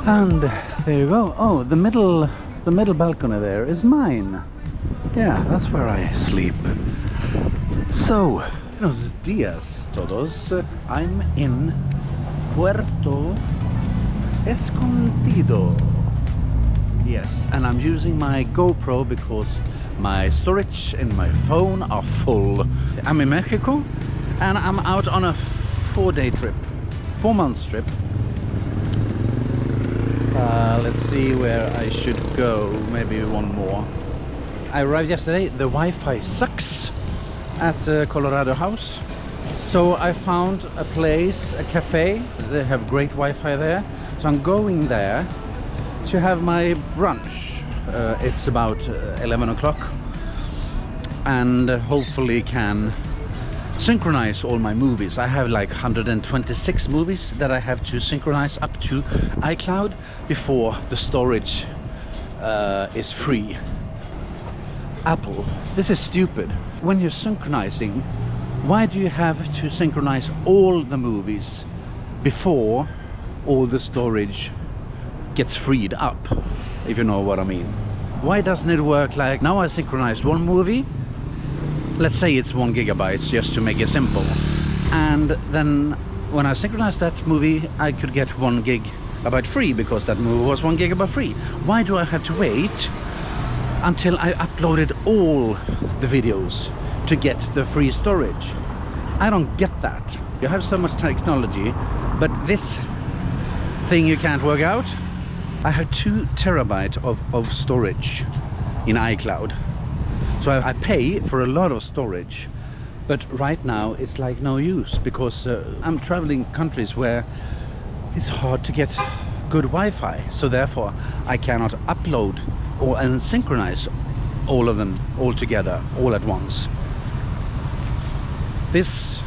And there you go. Oh, the middle balcony there is mine. Yeah, that's where I sleep. So, buenos dias todos. I'm in Puerto Escondido. Yes, and I'm using my GoPro because my storage in my phone are full. I'm in Mexico and I'm out on a 4-day trip, 4 months trip. Let's see where I should go, maybe one more. I arrived yesterday. The Wi-Fi sucks at Colorado House. So I found a place, a cafe. They have great Wi-Fi there. So I'm going there to have my brunch. It's about 11 o'clock. And hopefully can synchronize all my movies. I have like 126 movies that I have to synchronize up to iCloud before the storage is free. Apple, this is stupid. When you're synchronizing, why do you have to synchronize all the movies before all the storage gets freed up, if you know what I mean? Why doesn't it work like now I synchronized one movie? Let's say it's 1 gigabyte, just to make it simple. And then when I synchronize that movie, I could get 1 gigabyte free because that movie was 1 gigabyte free. Why do I have to wait until I uploaded all the videos to get the free storage? I don't get that. You have so much technology, but this thing you can't work out. I have 2 terabytes of storage in iCloud. So I pay for a lot of storage, but right now it's like no use because I'm traveling countries where it's hard to get good Wi-Fi. So therefore I cannot upload and synchronize all of them all together, all at once. This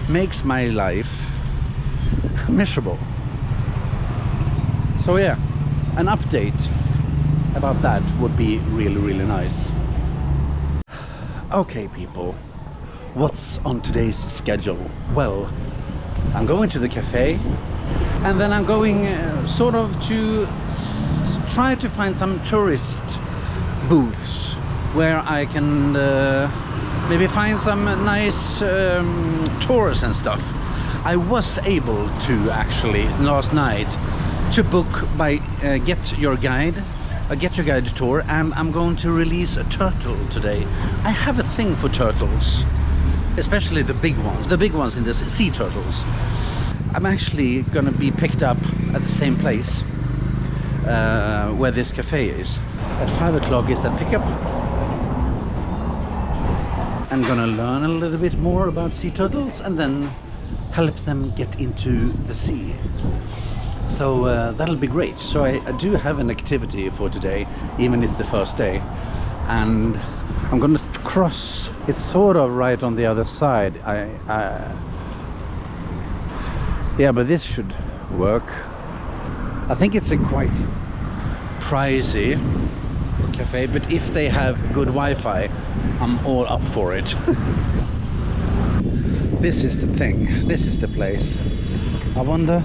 makes my life miserable. So yeah, an update about that would be really, really nice. Okay people, what's on today's schedule? Well, I'm going to the cafe and then I'm going sort of to try to find some tourist booths where I can maybe find some nice tours and stuff. I was able to actually last night to book by Get Your Guide, a Get Your Guide tour, and I'm going to release a turtle today. I have a thing for turtles, especially the big ones in this, sea turtles. I'm actually gonna be picked up at the same place where this cafe is. At 5 o'clock is that pickup. I'm gonna learn a little bit more about sea turtles and then help them get into the sea. So that'll be great. So I do have an activity for today, even it's the first day. And I'm gonna cross. It's sort of right on the other side. Yeah, but this should work. I think it's a quite pricey cafe, but if they have good Wi-Fi, I'm all up for it. This is the thing. This is the place. I wonder.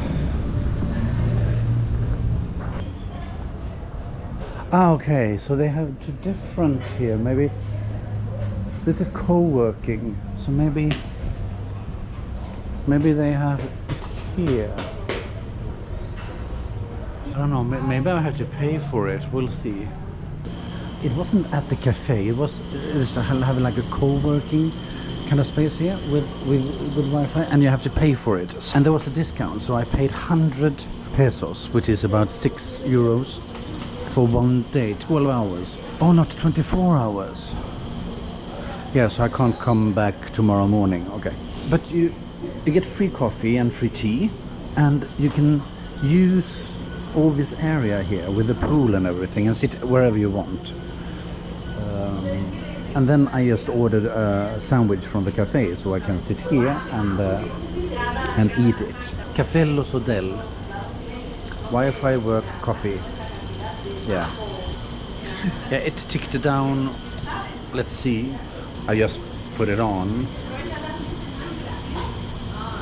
Ah, okay, so they have 2 different here. Maybe this is co-working, so maybe they have it here. I don't know, maybe I have to pay for it. We'll see. It wasn't at the cafe. It was having like a co-working kind of space here with Wi-Fi, and you have to pay for it. And there was a discount, so I paid 100 pesos, which is about 6 euros. For 1 day, 12 hours. Oh, not 24 hours. Yeah, so I can't come back tomorrow morning. Okay. But you get free coffee and free tea. and you can use all this area here with the pool and everything and sit wherever you want. And then I just ordered a sandwich from the cafe so I can sit here and eat it. Café Losodeli, Wi-Fi work coffee. Yeah. Yeah, it ticked down. Let's see. I just put it on.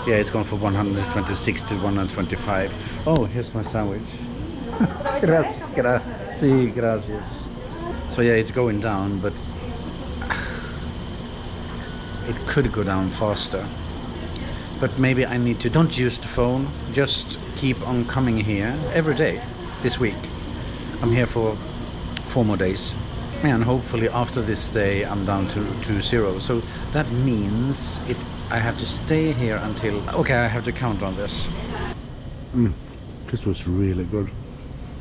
Yeah, it's gone from 126 to 125. Oh, here's my sandwich. Gracias. So yeah, it's going down, but it could go down faster. But maybe I need to don't use the phone, just keep on coming here every day this week. I'm here for 4 more days. And hopefully after this day I'm down to 0. So that means I have to stay here until... Okay, I have to count on this. This was really good.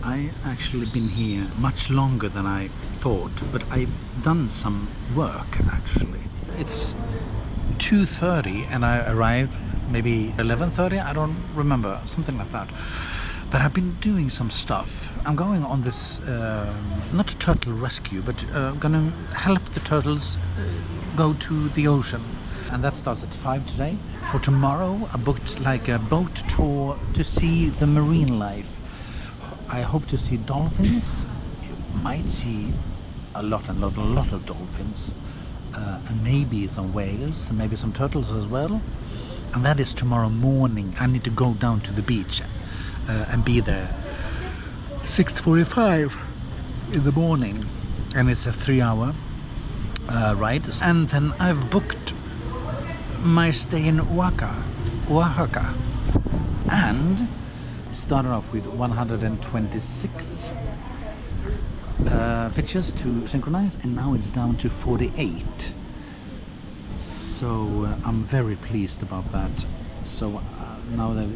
I actually been here much longer than I thought, but I've done some work actually. It's 2:30 and I arrived maybe 11:30, I don't remember, something like that. But I've been doing some stuff. I'm going on this, not turtle rescue, but gonna help the turtles go to the ocean. And that starts at 5 today. For tomorrow, I booked like a boat tour to see the marine life. I hope to see dolphins. You might see a lot of dolphins. And maybe some whales, and maybe some turtles as well. And that is tomorrow morning. I need to go down to the beach and be there 6:45 in the morning, and it's a 3-hour ride. And then I've booked my stay in Oaxaca, and started off with 126 pictures to synchronize, and now it's down to 48. So I'm very pleased about that. So now that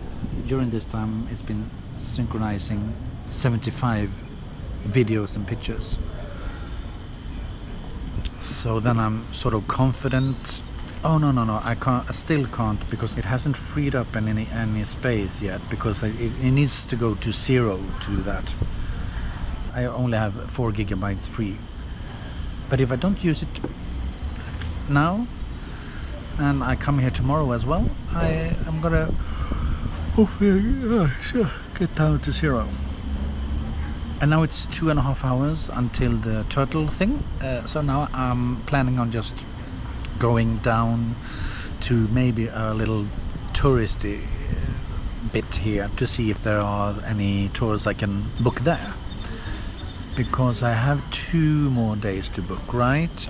during this time it's been synchronizing 75 videos and pictures. So then I'm sort of confident. Oh no, I still can't, because it hasn't freed up any space yet, because it needs to go to 0 to do that. I only have 4 gigabytes free. But if I don't use it now, and I come here tomorrow as well, I'm gonna hopefully get down to 0. And now it's 2.5 hours until the turtle thing. So now I'm planning on just going down to maybe a little touristy bit here to see if there are any tours I can book there. Because I have 2 more days to book, right?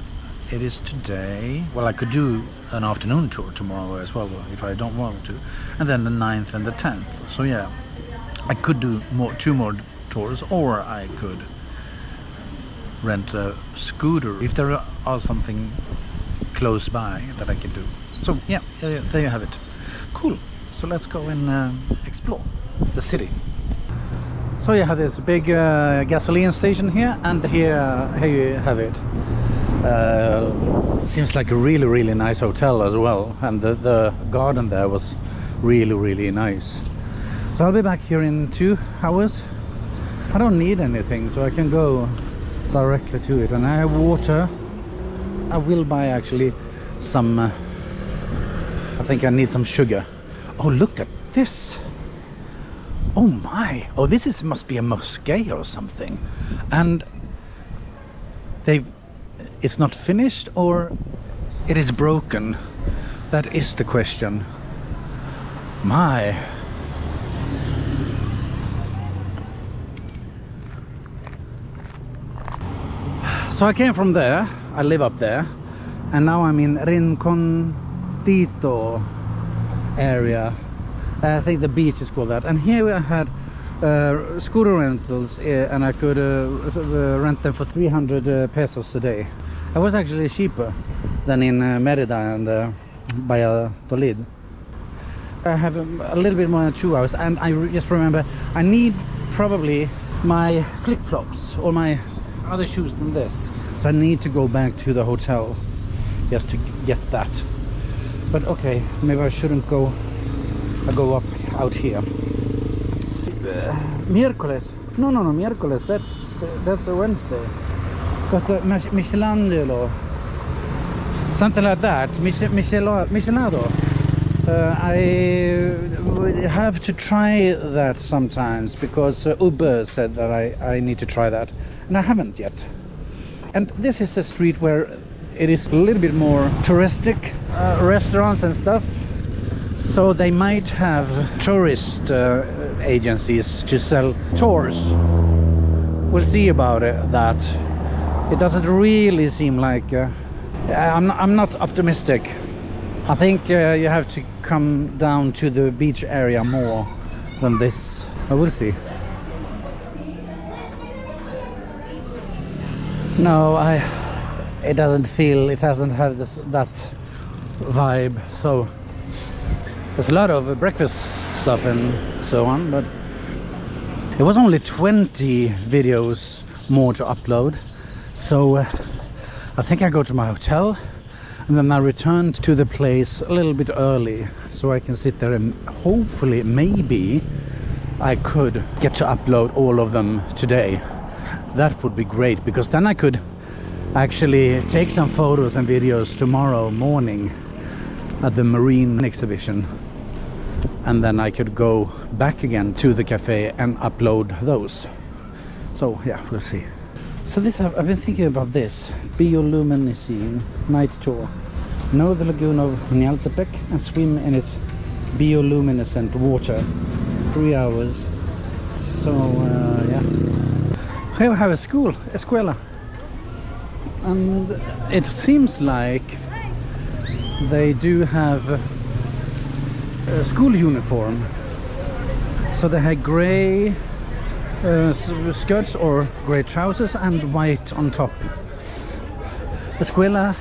It is today. Well, I could do an afternoon tour tomorrow as well if I don't want to. And then the 9th and the 10th. So yeah, I could do 2 more tours, or I could rent a scooter if there are something close by that I can do. So yeah, there you have it. Cool. So let's go and explore the city. So you have this big gasoline station here, and here you have it. Seems like a really nice hotel as well, and the garden there was really nice. So I'll be back here in 2 hours. I don't need anything, so I can go directly to it, and I have water. I will buy actually some I think I need some sugar. Oh, look at this. Oh my. Oh, this must be a mosque or something. And it's not finished, or it is broken. That is the question. My. So I came from there. I live up there, and now I'm in Rincontito area. I think the beach is called that. And here I had scooter rentals, and I could rent them for 300 pesos a day. It was actually cheaper than in Merida and Valladolid. I have a little bit more than 2 hours, and I just remember I need probably my flip-flops or my other shoes than this. So I need to go back to the hotel just to get that. But okay, maybe I shouldn't go. I go up out here. miércoles. No, miércoles. That's a Wednesday. But Michelangelo, something like that. Michelado. I have to try that sometimes because Uber said that I need to try that, and I haven't yet. And this is a street where it is a little bit more touristic, restaurants and stuff. So they might have tourist agencies to sell tours. We'll see about that. It doesn't really seem like I'm not optimistic. I think you have to come down to the beach area more than this. I will see. No, it doesn't feel, it hasn't had that vibe. So there's a lot of breakfast stuff and so on, but it was only 20 videos more to upload. So I think I go to my hotel and then I return to the place a little bit early so I can sit there and hopefully maybe I could get to upload all of them today. That would be great, because then I could actually take some photos and videos tomorrow morning at the marine exhibition, and then I could go back again to the cafe and upload those. So yeah, we'll see. So this, I've been thinking about this bioluminescent night tour. Know the lagoon of Nialtepec and swim in its bioluminescent water. 3 hours. So yeah, here we have a school, escuela, and it seems like they do have a school uniform. So they had grey skirts or grey trousers and white on top. Escuela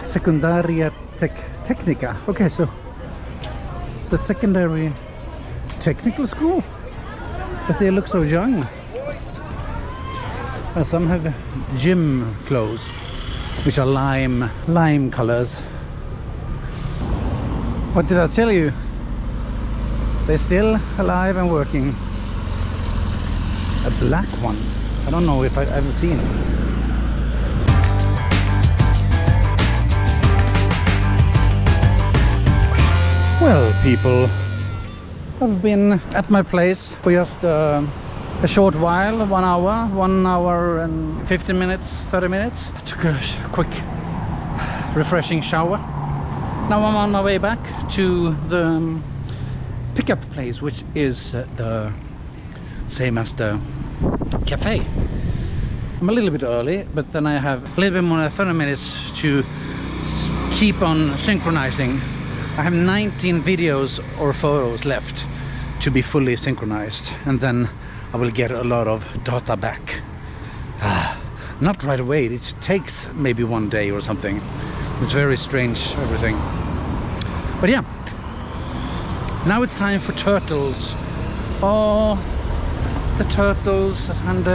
Secundaria Técnica. Okay, so the secondary technical school, but they look so young. Some have gym clothes, which are lime colors. What did I tell you? They're still alive and working. A black one. I don't know if I've ever seen it. Well, people, I've been at my place for just a short while, 1 hour and 15 minutes, 30 minutes. I took a quick refreshing shower. Now I'm on my way back to the pickup place, which is the same as the cafe. I'm a little bit early, but then I have a little bit more than 30 minutes to keep on synchronizing. I have 19 videos or photos left to be fully synchronized, and then I will get a lot of data back. Not right away, it takes maybe 1 day or something. It's very strange, everything. But yeah, now it's time for turtles. Oh, the turtles. And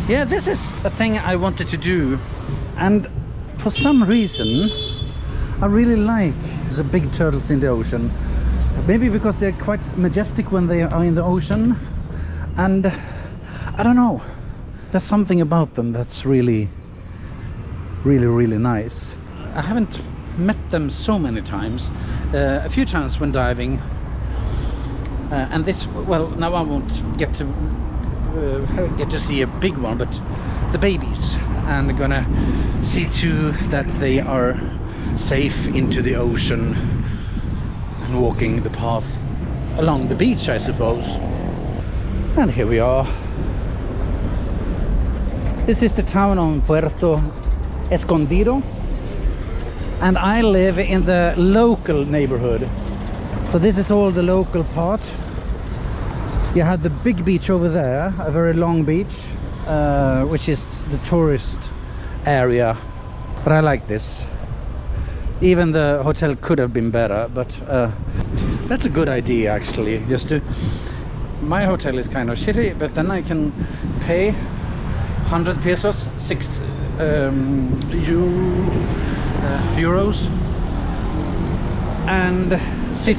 yeah, this is a thing I wanted to do, and for some reason I really like the big turtles in the ocean. Maybe because they're quite majestic when they are in the ocean, and I don't know, there's something about them that's really nice. I haven't met them so many times, a few times when diving, and this, well, now I won't get to see a big one, but the babies, and I'm gonna see to that they are safe into the ocean and walking the path along the beach, I suppose. And here we are. This is the town of Puerto Escondido, and I live in the local neighborhood. So this is all the local part. You have the big beach over there, a very long beach, which is the tourist area. But I like this. Even the hotel could have been better, but that's a good idea actually. Just to, my hotel is kind of shitty, but then I can pay 100 pesos, 6 euros, and sit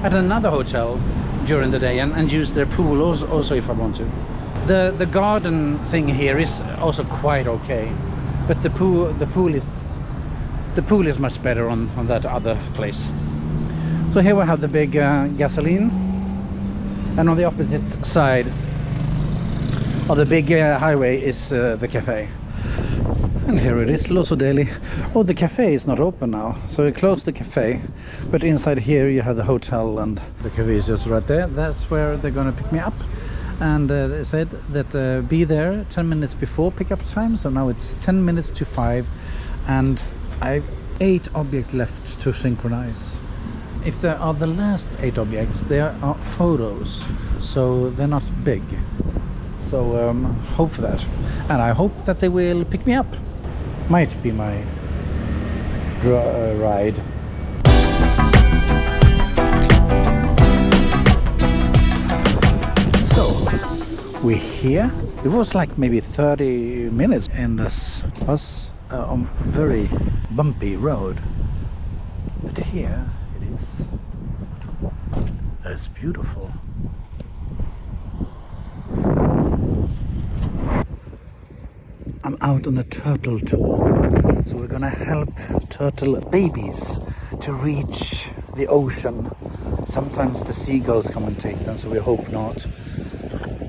at another hotel during the day and use their pool also if I want to. The garden thing here is also quite okay, but the pool is much better on that other place. So here we have the big gasoline, and on the opposite side of the big highway is the cafe. And here it is, Losodeli. Oh, the cafe is not open now, so we closed the cafe, but inside here you have the hotel, and the cafe is just right there. That's where they're gonna pick me up, and they said that be there 10 minutes before pickup time, so now it's 10 minutes to 5, and I've 8 objects left to synchronize. If there are the last 8 objects, there are photos, so they're not big. So hope for that, and I hope that they will pick me up. Might be my ride. So we're here. It was like maybe 30 minutes in this bus on very bumpy road, but here it is. It's beautiful. I'm out on a turtle tour, so we're gonna help turtle babies to reach the ocean. Sometimes the seagulls come and take them, so we hope not.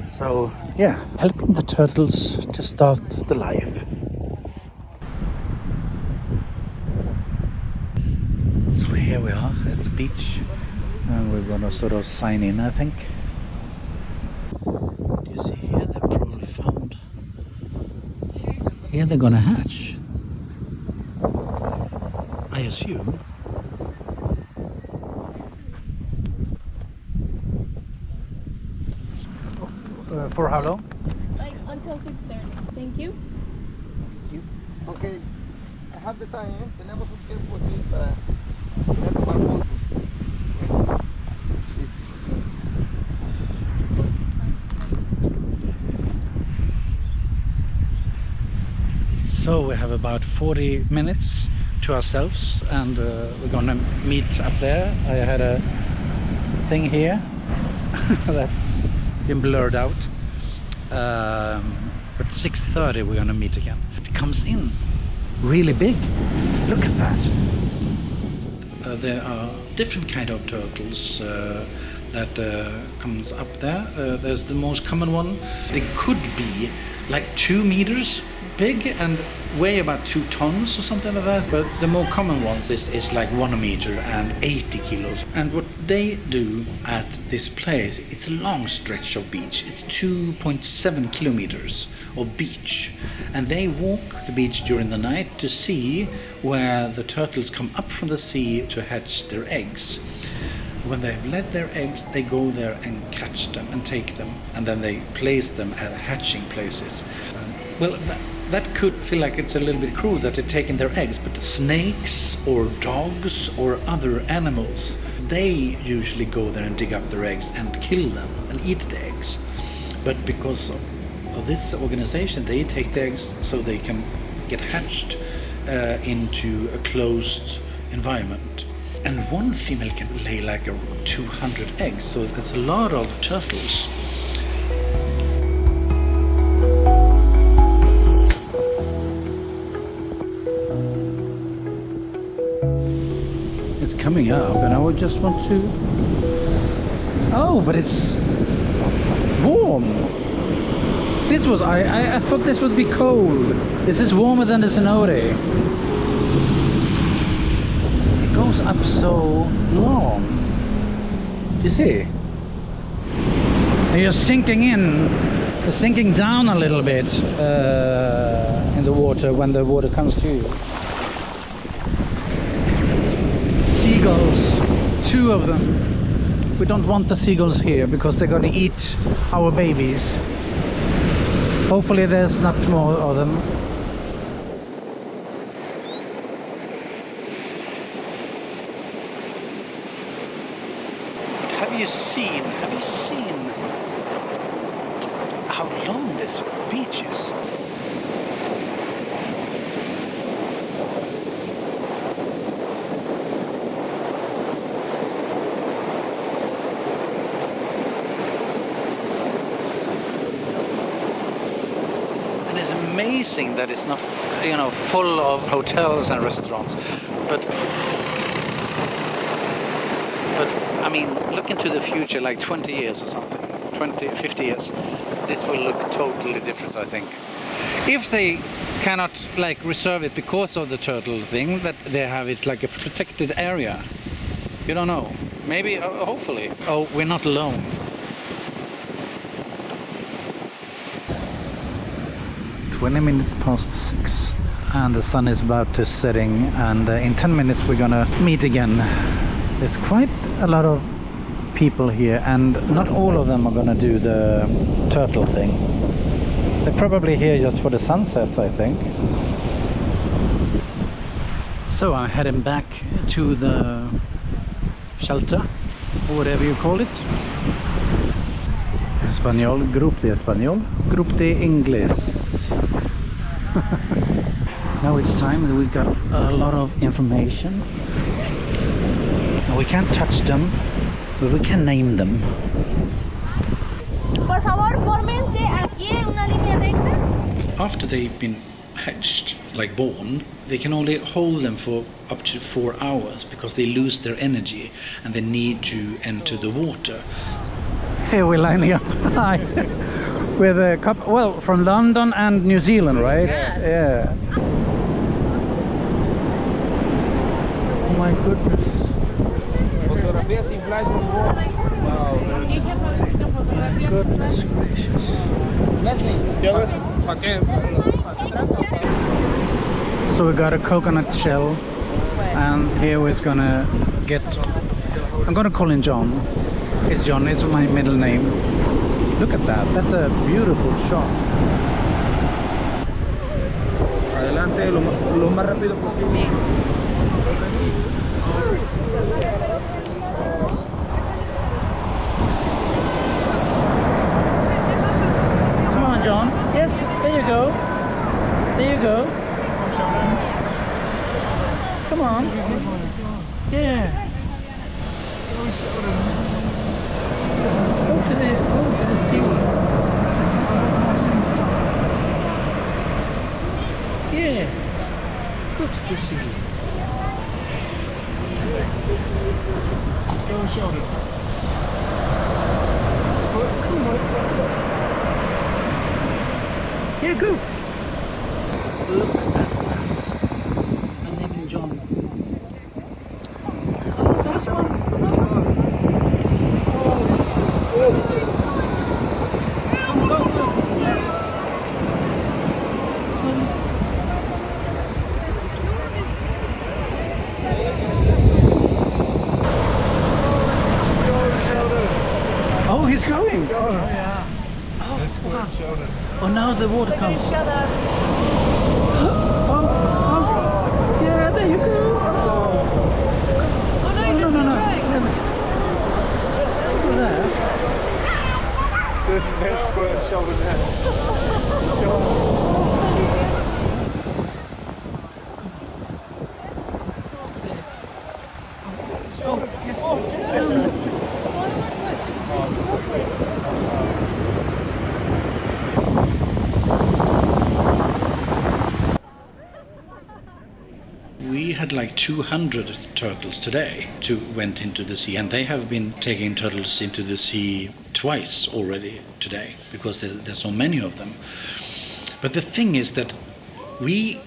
So yeah, helping the turtles to start the life. So here we are at the beach, and we're gonna sort of sign in, I think. Do you see here? They probably found. Here they're gonna hatch, I assume. For how long? Like until 6:30. Thank you. Thank you. Okay, I have the time. Tenemos un tiempo aquí para poder tomar fotos. So we have about 40 minutes to ourselves, and we're gonna meet up there. I had a thing here that's been blurred out, but 6:30 we're gonna meet again. It comes in really big. Look at that. There are different kind of turtles that comes up there. There's the most common one. They could be like 2 meters big and weigh about 2 tons or something like that, but the more common ones is like 1 meter and 80 kilos. And what they do at this place, it's a long stretch of beach. It's 2.7 kilometers of beach, and they walk the beach during the night to see where the turtles come up from the sea to hatch their eggs. When they have laid their eggs, they go there and catch them and take them, and then they place them at hatching places. Well, that could feel like it's a little bit cruel that they're taking their eggs, but snakes or dogs or other animals, they usually go there and dig up their eggs and kill them and eat the eggs. But because of this organization, they take the eggs so they can get hatched into a closed environment. And one female can lay like 200 eggs, so that's a lot of turtles. It's coming up, and I would just want to... Oh, but it's warm. This was... I thought this would be cold. This is warmer than the cenote. Goes up so long. Do you see? And you're sinking in, you're sinking down a little bit in the water when the water comes to you. Seagulls, 2 of them. We don't want the seagulls here because they're going to eat our babies. Hopefully there's not more of them. Have you seen how long this beach is? amazing that it's not, you know, full of hotels and restaurants. But I mean, look into the future, like 20 years or something, 20, 50 years. This will look totally different, I think. If they cannot like reserve it because of the turtle thing, that they have it like a protected area. You don't know. Maybe, hopefully. Oh, we're not alone. (20 minutes past 6) and the sun is about to setting, and in 10 minutes we're gonna meet again. There's quite a lot of people here, and not all of them are gonna do the turtle thing. They're probably here just for the sunset, I think. So I'm heading back to the shelter, or whatever you call it. Espanol, Grup de Espanol, Grup de Ingles. Now it's time that we got a lot of information. We can't touch them, but we can name them. Por favor, fórmense aquí en una línea recta. After they've been hatched, like born, they can only hold them for up to 4 hours because they lose their energy and they need to enter the water. Here we're lining up with a couple, well, from London and New Zealand, right? Yeah. Oh my goodness. Fotografía sin flash, por favor. Wow. Goodness gracious. Leslie. So we got a coconut shell, and here we're gonna get, I'm gonna call him John. It's John, it's my middle name. Look at that, that's a beautiful shot. Adelante lo más rápido posible. Come on, John. Yes, there you go. There you go. Come on. Yeah. Go to the sea. Yeah. Go to the sea. Go shoulder. Here, go. Look at that. My name is John. This one. Yes. Oh, he's going. Oh, yeah. Oh, wow. Oh, now the water comes. Oh, yeah, there you go. Oh, no. Still there. This is their square shoulder now. Oh, yes. We had like 200 turtles today went into the sea, and they have been taking turtles into the sea twice already today because there's so many of them. But the thing is that we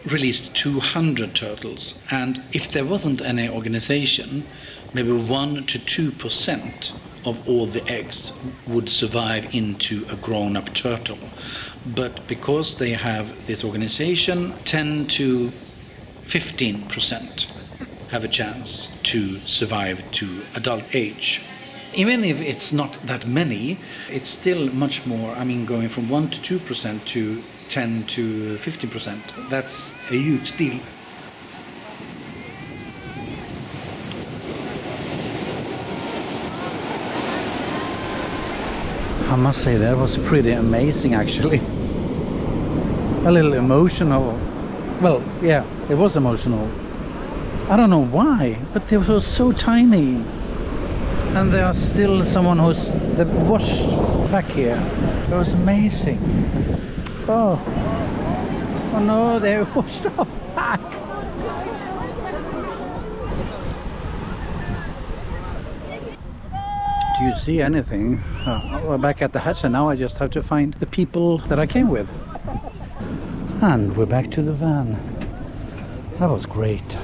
released 200 turtles, and if there wasn't any organization, maybe 1 to 2% of all the eggs would survive into a grown-up turtle. But because they have this organization, 10 to 15% have a chance to survive to adult age. Even if it's not that many, it's still much more. I mean, going from 1 to 2% to 10 to 15%, that's a huge deal. I must say that was pretty amazing, actually. A little emotional. Well, yeah, it was emotional. I don't know why, but they were so tiny. And there are still someone who's washed back here. It was amazing. Oh. Oh no, they washed up back. Do you see anything? We're back at the hut, and now I just have to find the people that I came with. And we're back to the van. That was great.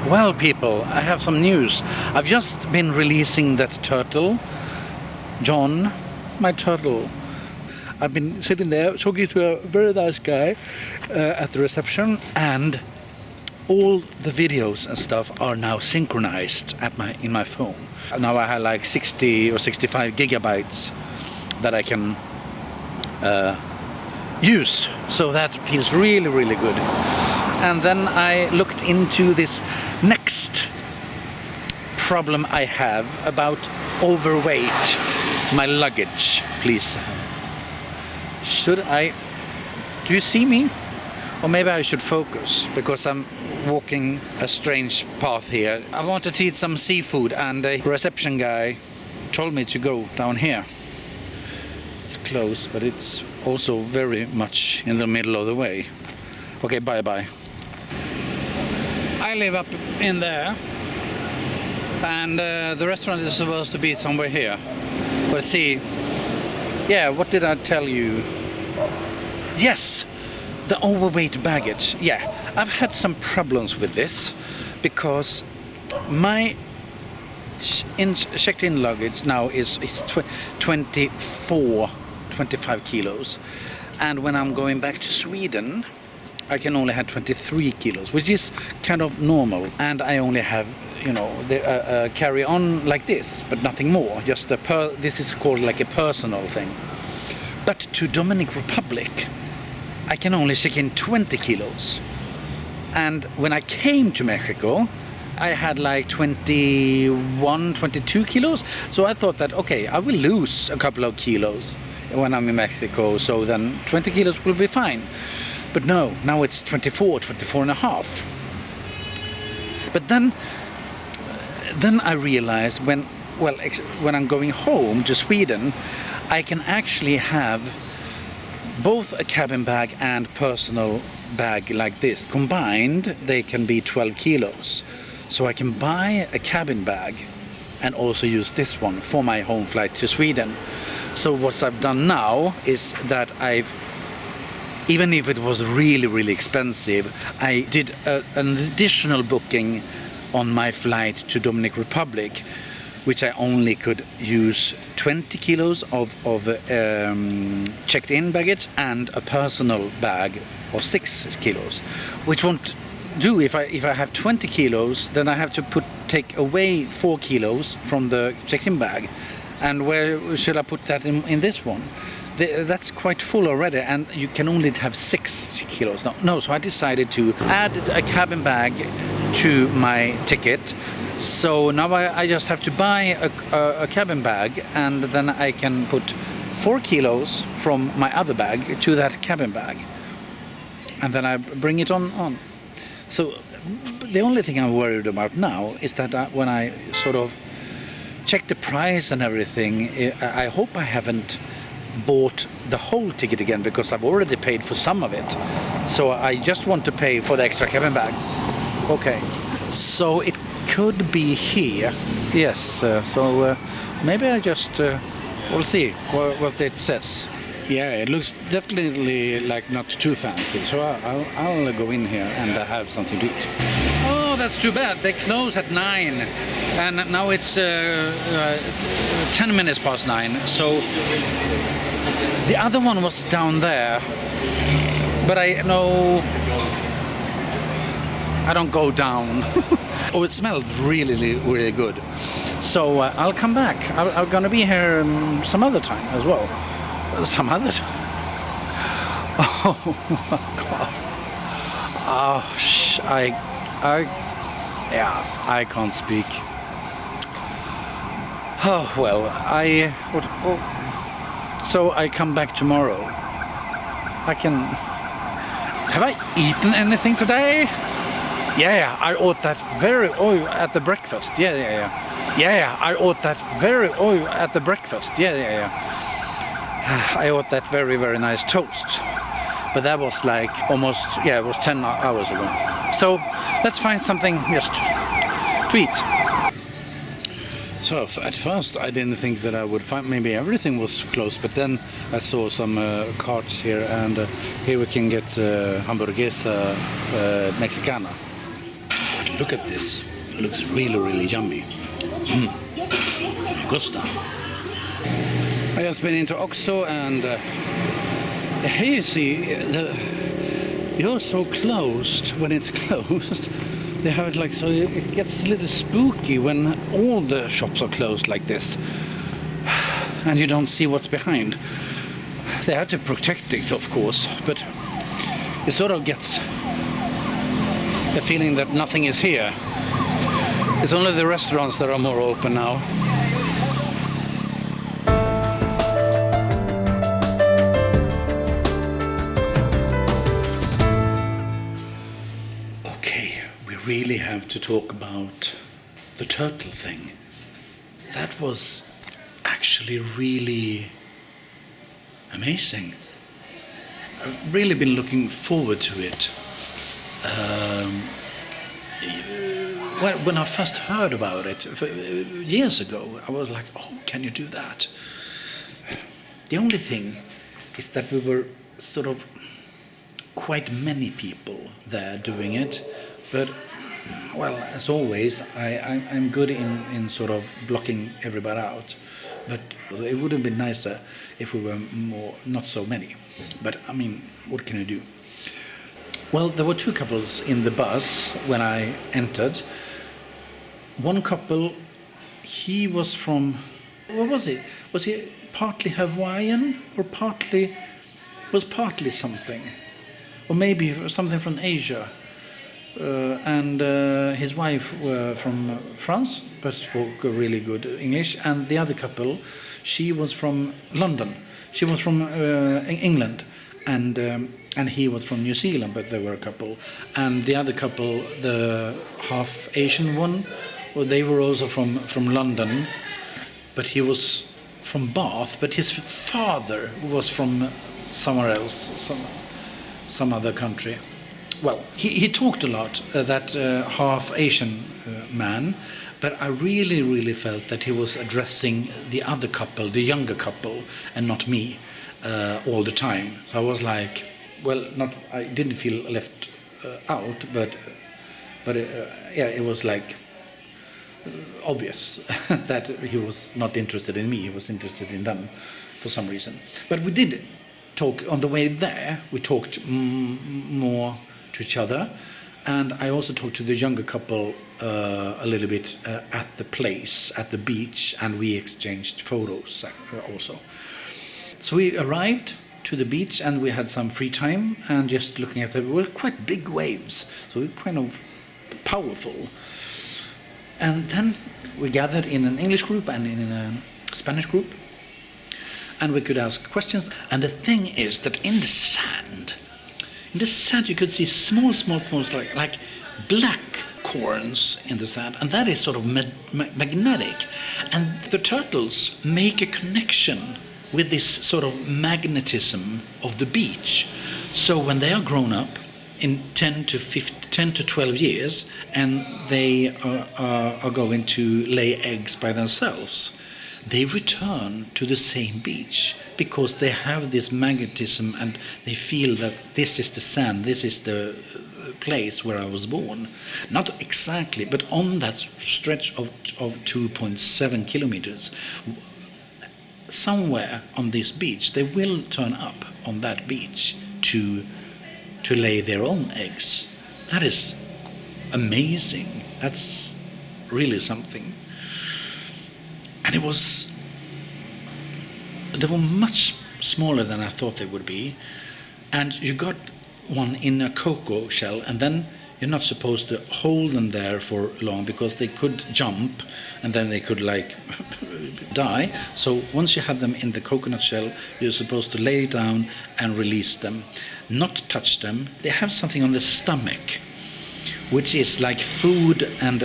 Well, people, I have some news. I've just been releasing that turtle. John, my turtle. I've been sitting there talking to a very nice guy at the reception, and all the videos and stuff are now synchronized in my phone. Now I have like 60 or 65 gigabytes that I can use, so that feels really, really good. And then I looked into this next problem I have about overweight. My luggage, please. Should I? Do you see me? Or maybe I should focus, because I'm walking a strange path here. I wanted to eat some seafood, and a reception guy told me to go down here. It's close, but it's also very much in the middle of the way. Okay, bye-bye. I live up in there, and the restaurant is supposed to be somewhere here. Let's see. Yeah, what did I tell you? Yes, the overweight baggage. Yeah, I've had some problems with this, because my checked-in luggage now is 25 kilos, and when I'm going back to Sweden I can only have 23 kilos, which is kind of normal, and I only have, you know, the carry on like this, but nothing more. Just this is called like a personal thing. But to Dominican Republic I can only check in 20 kilos, and when I came to Mexico I had like 21, 22 kilos. So I thought that, okay, I will lose a couple of kilos when I'm in Mexico, so then 20 kilos will be fine. But no, now it's 24 and a half. But then I realized when I'm going home to Sweden, I can actually have both a cabin bag and personal bag like this. Combined, they can be 12 kilos. So I can buy a cabin bag and also use this one for my home flight to Sweden. So what I've done now is that even if it was really, really expensive, I did an additional booking on my flight to Dominican Republic, which I only could use 20 kilos of checked-in baggage and a personal bag of 6 kilos, which won't do. If I have 20 kilos, then I have to take away 4 kilos from the checked-in bag. And where should I put that in this one? That's quite full already, and you can only have 6 kilos. No, so I decided to add a cabin bag to my ticket. So now I just have to buy a cabin bag, and then I can put 4 kilos from my other bag to that cabin bag. And then I bring it on. So the only thing I'm worried about now is that when I sort of check the price and everything, I hope I haven't bought the whole ticket again, because I've already paid for some of it. So I just want to pay for the extra cabin bag. Okay, so it could be here. Yes, so maybe I just we'll see what it says. Yeah, it looks definitely like not too fancy, so I'll go in here and have something to eat. Oh, that's too bad. They close at 9, and now it's 10 minutes past 9. So the other one was down there, but I don't go down. Oh, it smelled really, really good. So I'll come back. I'm gonna be here some other time as well. Some other time. Oh my God. Oh, I can't speak. Oh well, so I come back tomorrow. Have I eaten anything today? Yeah, I ate that at the breakfast. Yeah, I ate that at the breakfast. Yeah. I ate that very, very nice toast. But that was like almost, it was 10 hours ago. So let's find something just to eat. So at first I didn't think that I would find, maybe everything was closed, but then I saw some carts here, and here we can get hamburguesa mexicana. But look at this, it looks really, really yummy. Me gusta. I just been into Oxo, and here you see, you're so closed when it's closed. They have it like so it gets a little spooky when all the shops are closed like this, and you don't see what's behind. They have to protect it, of course, but it sort of gets a feeling that nothing is here. It's only the restaurants that are more open now. Really have to talk about the turtle thing. That was actually really amazing. I've really been looking forward to it. When I first heard about it years ago, I was like, oh, can you do that? The only thing is that we were sort of quite many people there doing it, but well, as always, I'm good in sort of blocking everybody out, but it would have been nicer if we were more, not so many. But I mean, what can you do? Well, there were two couples in the bus when I entered. One couple, he was from, what was it? Was he partly Hawaiian or partly something? Or maybe something from Asia. And his wife were from France, but spoke really good English. And the other couple, she was from London. She was from England, and he was from New Zealand. But they were a couple. And the other couple, the half Asian one, well, they were also from London, but he was from Bath. But his father was from somewhere else, some other country. Well, he talked a lot, that half Asian man, but I really, really felt that he was addressing the other couple, the younger couple, and not me all the time. So I was like, well, I didn't feel left out, but it was like obvious that he was not interested in me, he was interested in them for some reason. But we did talk on the way there, we talked more to each other, and I also talked to the younger couple a little bit at the place, at the beach, and we exchanged photos also. So we arrived to the beach and we had some free time, and just looking at them, were quite big waves, so we were kind of powerful. And then we gathered in an English group and in a Spanish group, and we could ask questions. And the thing is that in the sand you could see small, like black corns in the sand, and that is sort of magnetic. And the turtles make a connection with this sort of magnetism of the beach. So when they are grown up in 10 to 12 years, and they are going to lay eggs by themselves, they return to the same beach because they have this magnetism and they feel that this is the sand, this is the place where I was born. Not exactly, but on that stretch of 2.7 kilometers, somewhere on this beach, they will turn up on that beach to lay their own eggs. That is amazing. That's really something. And they were much smaller than I thought they would be. And you got one in a cocoa shell, and then you're not supposed to hold them there for long because they could jump and then they could like die. So once you have them in the coconut shell, you're supposed to lay down and release them, not touch them. They have something on the stomach which is like food and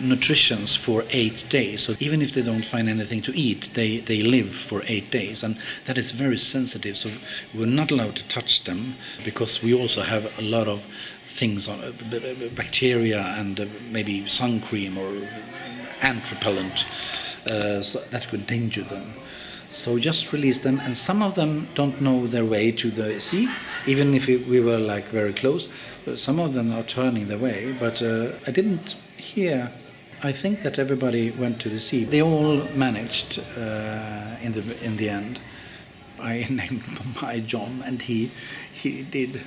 nutritions for 8 days. So even if they don't find anything to eat, they live for 8 days, and that is very sensitive. So we're not allowed to touch them, because we also have a lot of things on bacteria and maybe sun cream or ant repellent, so that could endanger them. So just release them, and some of them don't know their way to the sea, even if we were like very close. Some of them are turning their way, but I didn't hear. I think that everybody went to the sea. They all managed in the end. I named my John, and he did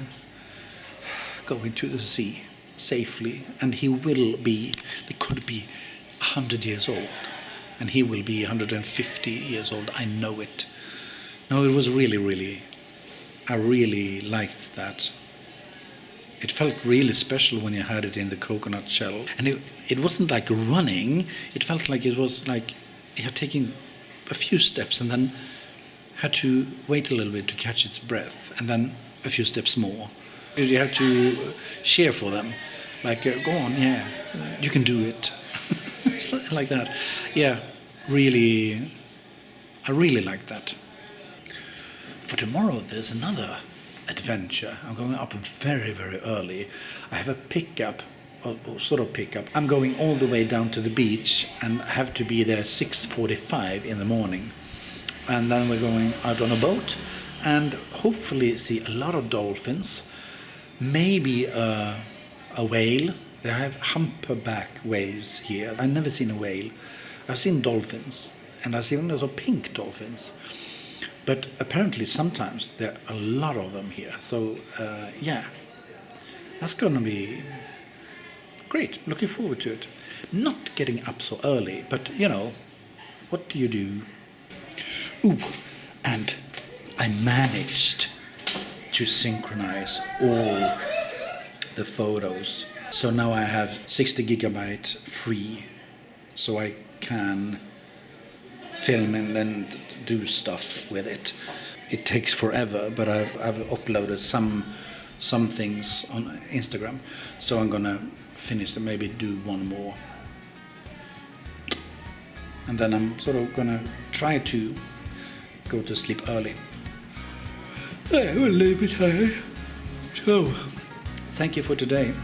go into the sea safely, and he could be 100 years old. And he will be 150 years old. I know it. No, it was really, I really liked that. It felt really special when you had it in the coconut shell. And it wasn't like running. It felt like it was like you had taken a few steps and then had to wait a little bit to catch its breath, and then a few steps more. You had to cheer for them. Like, go on, yeah, you can do it. Something like that. Yeah, really, I really like that. For tomorrow there's another adventure. I'm going up very, very early. I have a pickup, or sort of pickup. I'm going all the way down to the beach and have to be there 6:45 in the morning. And then we're going out on a boat and hopefully see a lot of dolphins, maybe a whale. They have humpback whales here. I've never seen a whale. I've seen dolphins, and I've seen also pink dolphins. But apparently sometimes there are a lot of them here. So yeah, that's gonna be great. Looking forward to it. Not getting up so early, but you know, what do you do? Ooh, and I managed to synchronize all the photos. So now I have 60 gigabyte free, so I can film and then do stuff with it. It takes forever, but I've uploaded some things on Instagram, so I'm gonna finish and maybe do one more. And then I'm sort of gonna try to go to sleep early. I'm a little bit tired. So, thank you for today.